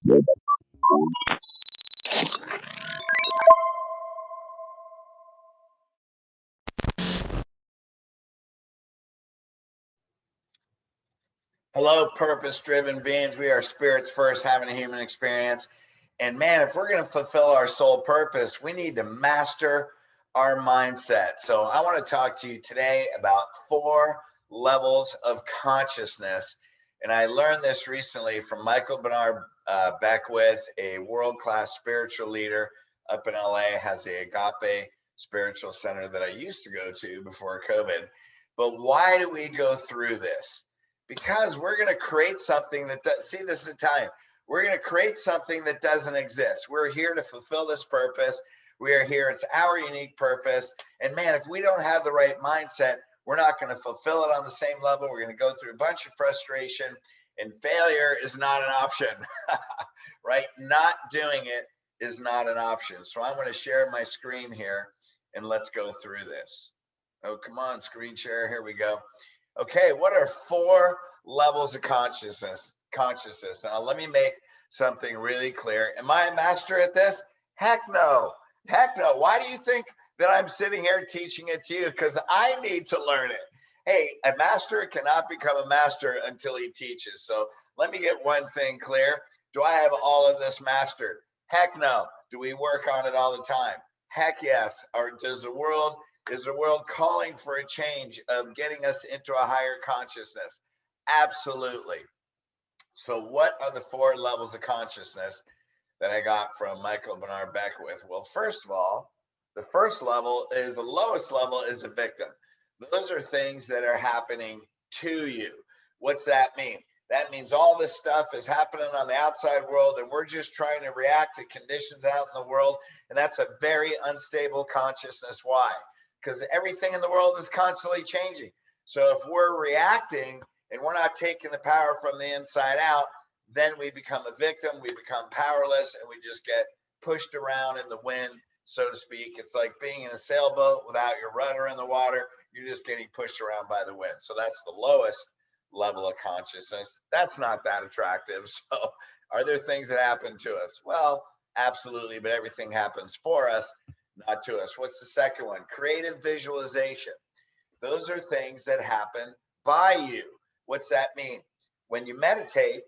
Hello, purpose-driven beings. We are spirits first, having a human experience. And man, if we're going to fulfill our soul purpose, we need to master our mindset. So I want to talk to you today about 4 levels of consciousness. And I learned this recently from Michael Bernard Beckwith, a world-class spiritual leader up in LA, has the Agape Spiritual Center that I used to go to before COVID. But why do we go through this? Because we're going to create something that does, see, this is Italian. We're going to create something that doesn't exist. We're here to fulfill this purpose. We are here. It's our unique purpose. And man, if we don't have the right mindset, we're not going to fulfill it on the same level. We're going to go through a bunch of frustration, and failure is not an option, right? Not doing it is not an option. So I'm going to share my screen here and let's go through this. Oh, come on, screen share. Here we go. Okay, what are 4 levels of consciousness? Now, let me make something really clear. Am I a master at this? Heck no. Heck no. Why do you think that I'm sitting here teaching it to you? Because I need to learn it. Hey, a master cannot become a master until he teaches. So let me get one thing clear. Do I have all of this mastered? Heck no. Do we work on it all the time? Heck yes. Or is the world calling for a change of getting us into a higher consciousness? Absolutely. So what are the 4 levels of consciousness that I got from Michael Bernard Beckwith? Well, first of all, the first level is the lowest level is a victim. Those are things that are happening to you. What's that mean? That means all this stuff is happening on the outside world and we're just trying to react to conditions out in the world. And that's a very unstable consciousness. Why? Because everything in the world is constantly changing. So if we're reacting and we're not taking the power from the inside out, then we become a victim, we become powerless, and we just get pushed around in the wind, so to speak. It's like being in a sailboat without your rudder in the water. You're just getting pushed around by the wind. So that's the lowest level of consciousness. That's not that attractive. So are there things that happen to us? Well, absolutely, but everything happens for us, not to us. What's the second one? Creative visualization. Those are things that happen by you. What's that mean? When you meditate,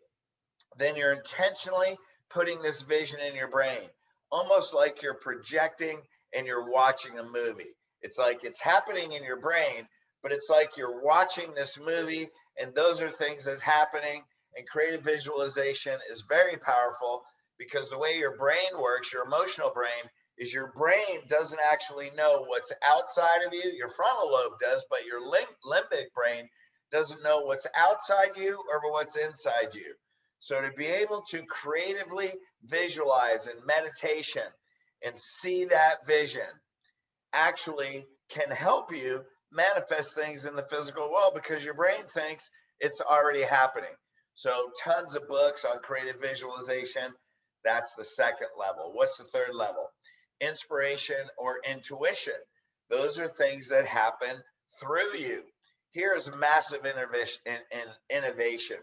then you're intentionally putting this vision in your brain, almost like you're projecting and you're watching a movie. It's like it's happening in your brain, but it's like you're watching this movie, and those are things that's happening. And creative visualization is very powerful because the way your brain works, your emotional brain, is your brain doesn't actually know what's outside of you. Your frontal lobe does, but your limbic brain doesn't know what's outside you or what's inside you. So to be able to creatively visualize in meditation and see that vision actually can help you manifest things in the physical world because your brain thinks it's already happening. So tons of books on creative visualization. That's the second level. What's the third level? Inspiration or intuition. Those are things that happen through you. Here's massive innovation.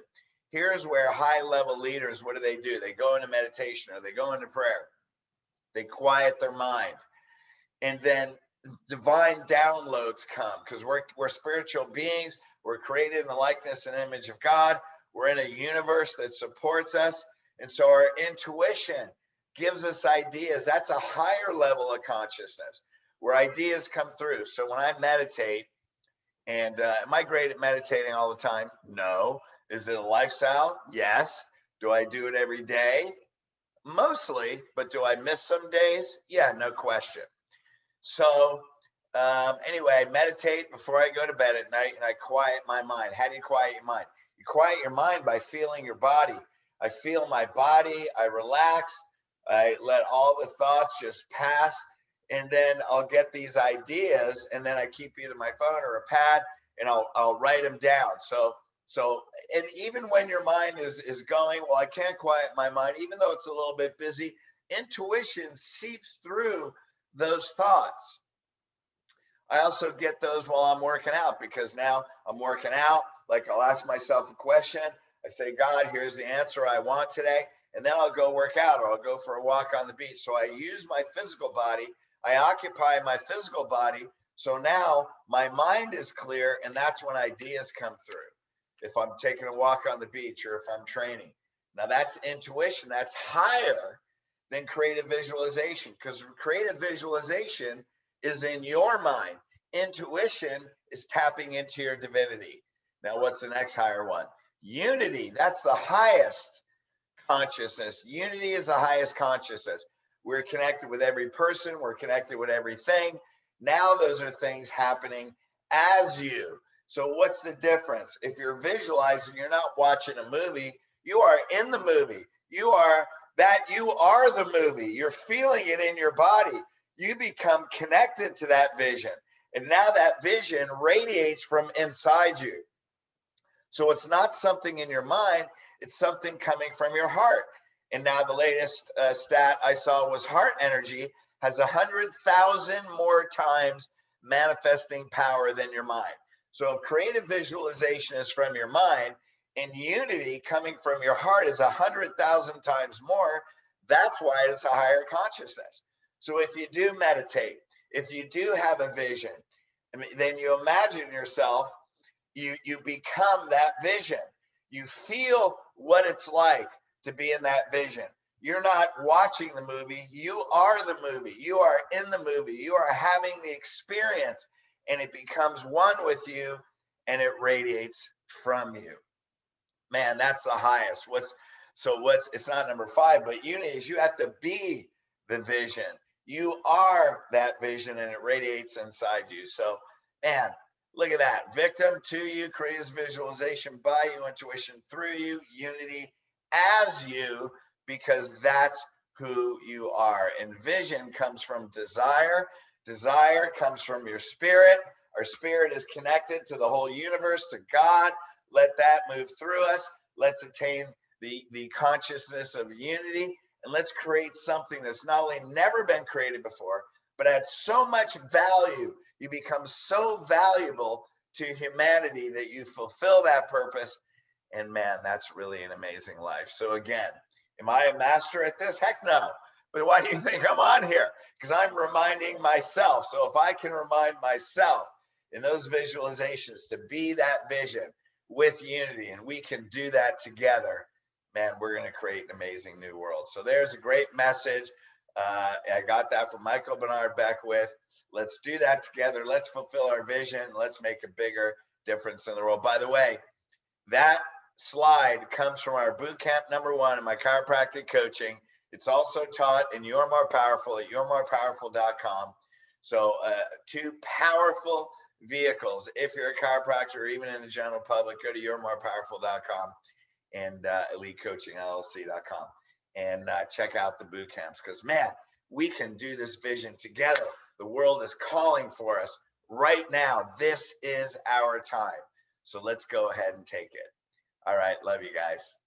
Here's where high-level leaders, what do? They go into meditation or they go into prayer. They quiet their mind. And then divine downloads come because we're spiritual beings. We're created in the likeness and image of God. We're in a universe that supports us. And so our intuition gives us ideas. That's a higher level of consciousness where ideas come through. So when I meditate, and am I great at meditating all the time? No. Is it a lifestyle? Yes. Do I do it every day? Mostly. But do I miss some days? Yeah, no question. So anyway, I meditate before I go to bed at night and I quiet my mind. How do you quiet your mind? You quiet your mind by feeling your body. I feel my body. I relax. I let all the thoughts just pass. And then I'll get these ideas and then I keep either my phone or a pad and I'll write them down. So and even when your mind is going, well, I can't quiet my mind, even though it's a little bit busy, intuition seeps through those thoughts. I also get those while I'm working out because now I'm working out. Like I'll ask myself a question. I say, God, here's the answer I want today. and then I'll go work out or I'll go for a walk on the beach. So I use my physical body. I occupy my physical body. So now my mind is clear, and that's when ideas come through. If I'm taking a walk on the beach or if I'm training. Now that's intuition. That's higher than creative visualization, because creative visualization is in your mind. Intuition is tapping into your divinity. Now, what's the next higher one? Unity. That's the highest consciousness. Unity is the highest consciousness. We're connected with every person. We're connected with everything. Now those are things happening as you. So what's the difference? If you're visualizing, you're not watching a movie. You are in the movie. You are the movie. You're feeling it in your body. You become connected to that vision. And now that vision radiates from inside you. So it's not something in your mind, it's something coming from your heart. And now the latest stat I saw was heart energy has 100,000 more times manifesting power than your mind. So if creative visualization is from your mind and unity coming from your heart is 100,000 times more, that's why it's a higher consciousness. So if you do meditate, if you do have a vision, then you imagine yourself, you become that vision. You feel what it's like to be in that vision. You're not watching the movie. You are the movie. You are in the movie. You are having the experience, and it becomes one with you, and it radiates from you. Man, that's the highest. It's not number 5, but unity is you have to be the vision. You are that vision, and it radiates inside you. So, man, look at that. Victim to you, creative visualization by you, intuition through you, unity as you, because that's who you are. And vision comes from desire. Desire comes from your spirit. Our spirit is connected to the whole universe, to God. Let that move through us. Let's attain the consciousness of unity, and let's create something that's not only never been created before, but adds so much value. You become so valuable to humanity that you fulfill that purpose. And man, that's really an amazing life. So again, am I a master at this? Heck no. But why do you think I'm on here? Because I'm reminding myself. So if I can remind myself in those visualizations to be that vision with unity, and we can do that together, man, we're going to create an amazing new world. So there's a great message. I got that from Michael Bernard Beckwith. Let's do that together. Let's fulfill our vision. Let's make a bigger difference in the world. By the way, that slide comes from our boot camp #1 in my chiropractic coaching. It's also taught in You're More Powerful at yourmorepowerful.com. So 2 powerful vehicles. If you're a chiropractor or even in the general public, go to yourmorepowerful.com and elitecoachingllc.com and check out the boot camps, because man, we can do this vision together. The world is calling for us right now. This is our time. So let's go ahead and take it. All right. Love you guys.